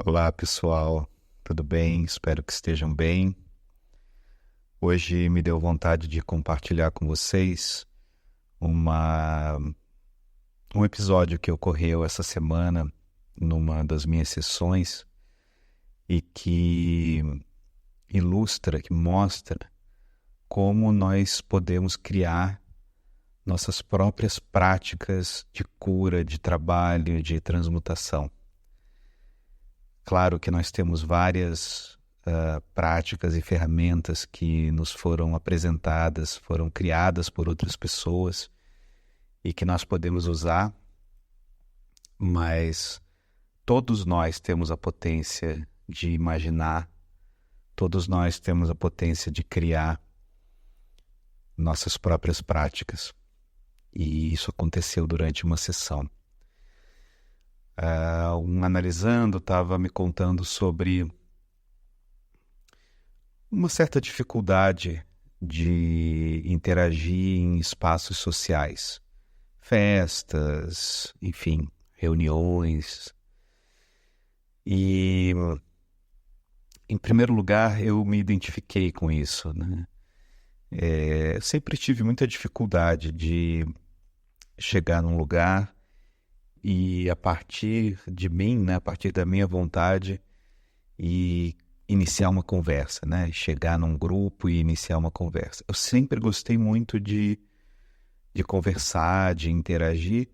Olá, pessoal, tudo bem? Espero que estejam bem. Hoje me deu vontade de compartilhar com vocês uma, um episódio que ocorreu essa semana numa das minhas sessões e que ilustra, que mostra como nós podemos criar nossas próprias práticas de cura, de trabalho, de transmutação. Claro que nós temos várias práticas e ferramentas que nos foram apresentadas, foram criadas por outras pessoas e que nós podemos usar, mas todos nós temos a potência de imaginar, todos nós temos a potência de criar nossas próprias práticas. E isso aconteceu durante uma sessão. Um analisando estava me contando sobre uma certa dificuldade de interagir em espaços sociais, festas, enfim, reuniões. E, em primeiro lugar, eu me identifiquei com isso, né? Eu sempre tive muita dificuldade de chegar num lugar e a partir de mim, né, a partir da minha vontade, e iniciar uma conversa, né? Chegar num grupo e iniciar uma conversa. Eu sempre gostei muito de conversar, de interagir,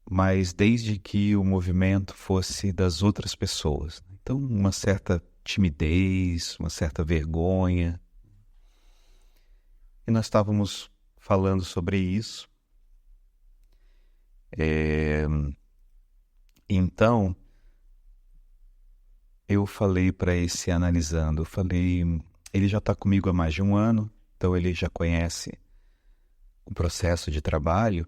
mas desde que o movimento fosse das outras pessoas. Então, uma certa timidez, uma certa vergonha. E nós estávamos falando sobre isso. Então, eu falei para esse analisando, ele já está comigo há mais de um ano, então ele já conhece o processo de trabalho,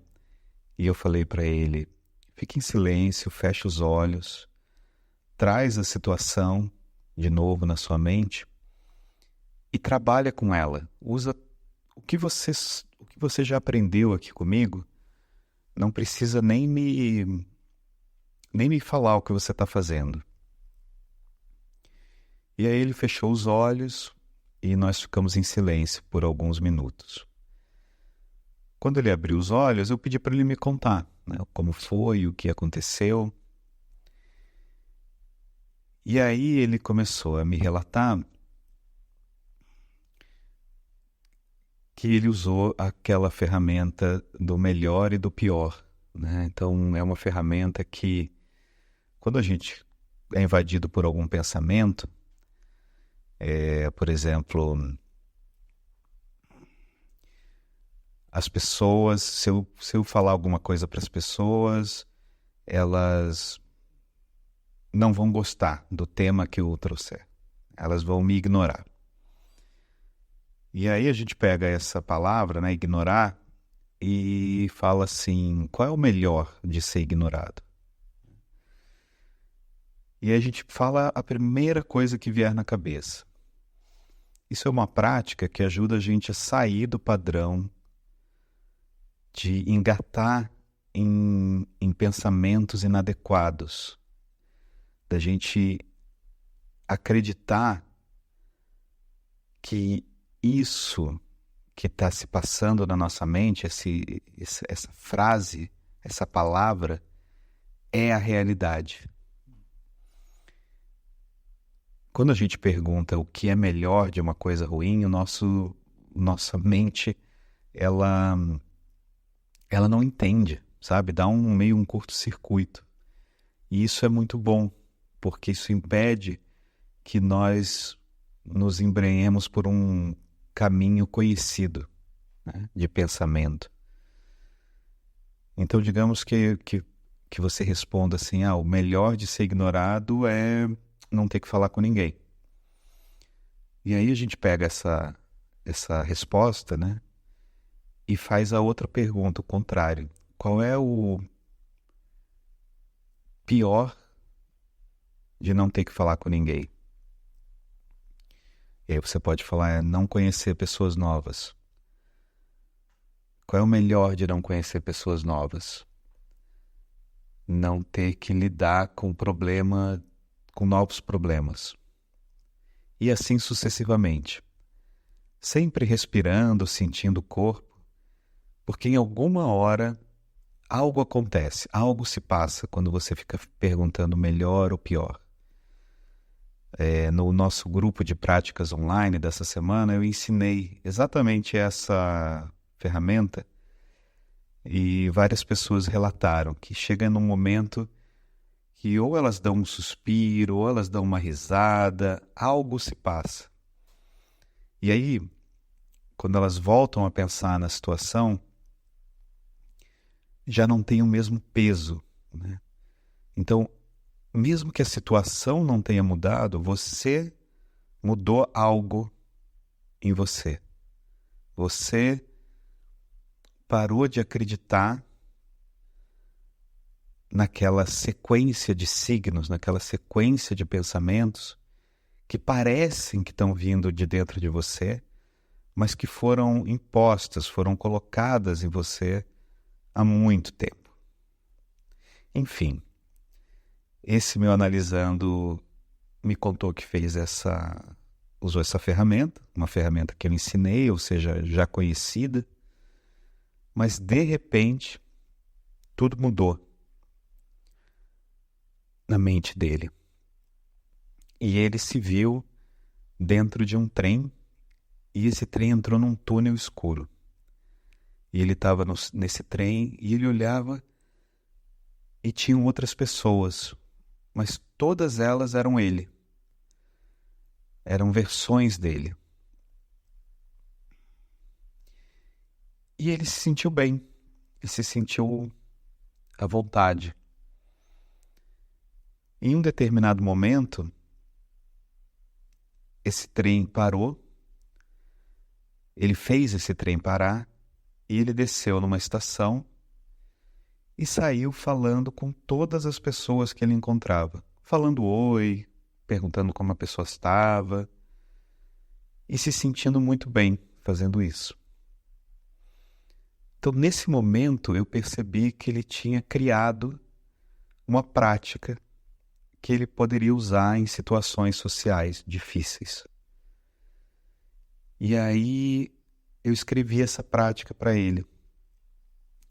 e eu falei para ele, fique em silêncio, feche os olhos, traz a situação de novo na sua mente e trabalha com ela. Usa o que você já aprendeu aqui comigo, não precisa nem me falar o que você está fazendo. E aí ele fechou os olhos e nós ficamos em silêncio por alguns minutos. Quando ele abriu os olhos, eu pedi para ele me contar, né, como foi, o que aconteceu. E aí ele começou a me relatar que ele usou aquela ferramenta do melhor e do pior, né? Então é uma ferramenta que, quando a gente é invadido por algum pensamento, por exemplo, as pessoas, se eu falar alguma coisa para as pessoas, elas não vão gostar do tema que eu trouxer. Elas vão me ignorar. E aí a gente pega essa palavra, né, ignorar, e fala assim, qual é o melhor de ser ignorado? E aí a gente fala a primeira coisa que vier na cabeça. Isso é uma prática que ajuda a gente a sair do padrão de engatar em pensamentos inadequados, da gente acreditar que isso que está se passando na nossa mente, essa frase, essa palavra, é a realidade. Quando a gente pergunta o que é melhor de uma coisa ruim, nossa mente, ela não entende, sabe? Dá meio um curto-circuito. E isso é muito bom, porque isso impede que nós nos embrenhemos por um caminho conhecido, né, de pensamento. Então, digamos que você responda assim, o melhor de ser ignorado é não ter que falar com ninguém. E aí a gente pega essa resposta, né, e faz a outra pergunta, o contrário. Qual é o pior de não ter que falar com ninguém? E aí você pode falar, não conhecer pessoas novas. Qual é o melhor de não conhecer pessoas novas? Não ter que lidar com o problema com novos problemas. E assim sucessivamente. Sempre respirando, sentindo o corpo, porque em alguma hora algo acontece, algo se passa quando você fica perguntando melhor ou pior. No nosso grupo de práticas online dessa semana, eu ensinei exatamente essa ferramenta e várias pessoas relataram que chega num momento que ou elas dão um suspiro, ou elas dão uma risada, algo se passa. E aí, quando elas voltam a pensar na situação, já não tem o mesmo peso, né? Então, mesmo que a situação não tenha mudado, você mudou algo em você. Você parou de acreditar naquela sequência de signos, naquela sequência de pensamentos que parecem que estão vindo de dentro de você, mas que foram impostas, foram colocadas em você há muito tempo. Enfim, esse meu analisando me contou que usou essa ferramenta, uma ferramenta que eu ensinei, ou seja, já conhecida, mas de repente tudo mudou na mente dele. E ele se viu dentro de um trem, e esse trem entrou num túnel escuro. E ele estava nesse trem e ele olhava e tinham outras pessoas, mas todas elas eram ele. Eram versões dele. E ele se sentiu bem, ele se sentiu à vontade. Em um determinado momento, esse trem parou, ele fez esse trem parar e ele desceu numa estação e saiu falando com todas as pessoas que ele encontrava. Falando oi, perguntando como a pessoa estava e se sentindo muito bem fazendo isso. Então, nesse momento, eu percebi que ele tinha criado uma prática que ele poderia usar em situações sociais difíceis. E aí, eu escrevi essa prática para ele.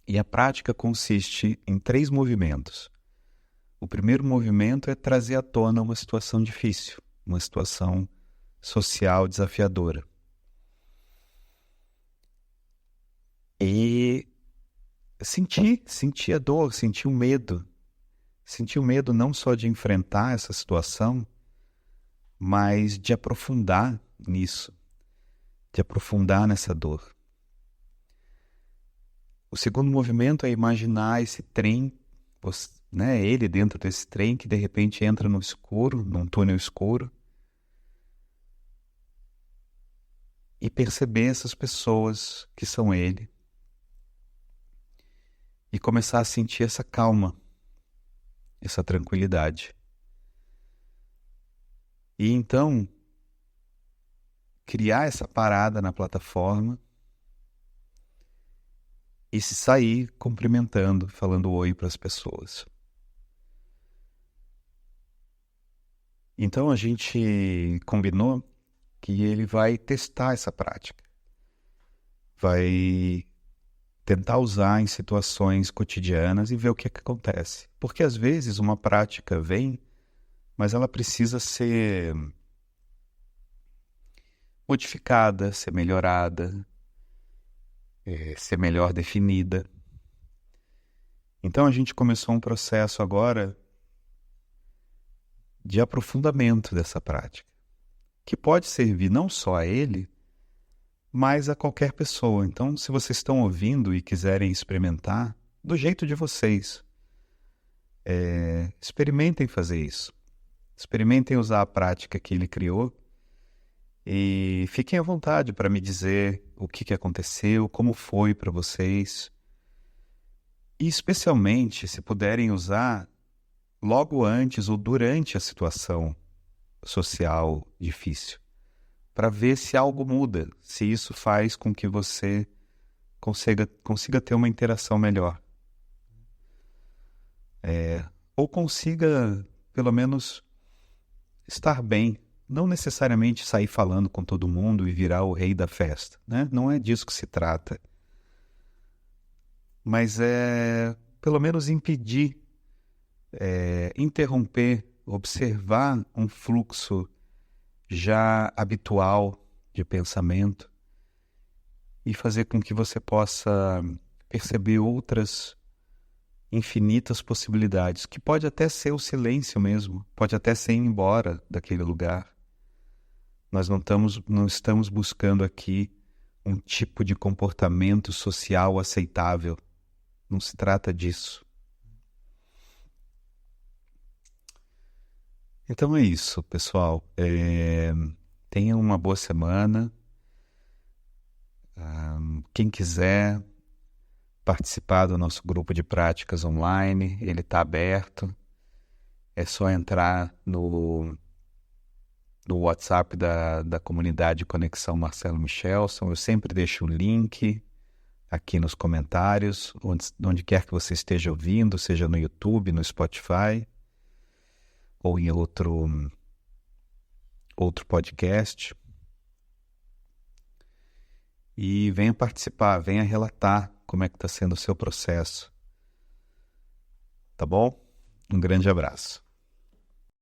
E a prática consiste em 3 movimentos. O primeiro movimento é trazer à tona uma situação difícil, uma situação social desafiadora. E senti a dor, senti o medo. Senti o medo não só de enfrentar essa situação, mas de aprofundar nisso, de aprofundar nessa dor. O segundo movimento é imaginar esse trem, né, ele dentro desse trem que de repente entra no escuro, num túnel escuro, e perceber essas pessoas que são ele e começar a sentir essa calma, essa tranquilidade. E então, criar essa parada na plataforma e se sair cumprimentando, falando oi para as pessoas. Então a gente combinou que ele vai testar essa prática. Vai tentar usar em situações cotidianas e ver o que acontece. Porque às vezes uma prática vem, mas ela precisa ser modificada, ser melhorada, ser melhor definida. Então a gente começou um processo agora de aprofundamento dessa prática, que pode servir não só a ele, mas a qualquer pessoa. Então, se vocês estão ouvindo e quiserem experimentar, do jeito de vocês, experimentem fazer isso. Experimentem usar a prática que ele criou e fiquem à vontade para me dizer o que aconteceu, como foi para vocês. E especialmente, se puderem usar logo antes ou durante a situação social difícil, para ver se algo muda, se isso faz com que você consiga ter uma interação melhor. Ou consiga, pelo menos, estar bem, não necessariamente sair falando com todo mundo e virar o rei da festa, né? Não é disso que se trata. Mas é, pelo menos impedir, interromper, observar um fluxo já habitual de pensamento e fazer com que você possa perceber outras infinitas possibilidades, que pode até ser o silêncio mesmo, pode até ser ir embora daquele lugar. Nós não estamos buscando aqui um tipo de comportamento social aceitável. Não se trata disso. Então é isso, pessoal. Tenham uma boa semana. Quem quiser participar do nosso grupo de práticas online, ele está aberto. É só entrar no WhatsApp da comunidade Conexão Marcelo Michelson. Eu sempre deixo o link aqui nos comentários, onde quer que você esteja ouvindo, seja no YouTube, no Spotify ou em outro podcast. E venha participar, venha relatar como é que está sendo o seu processo. Tá bom? Um grande abraço.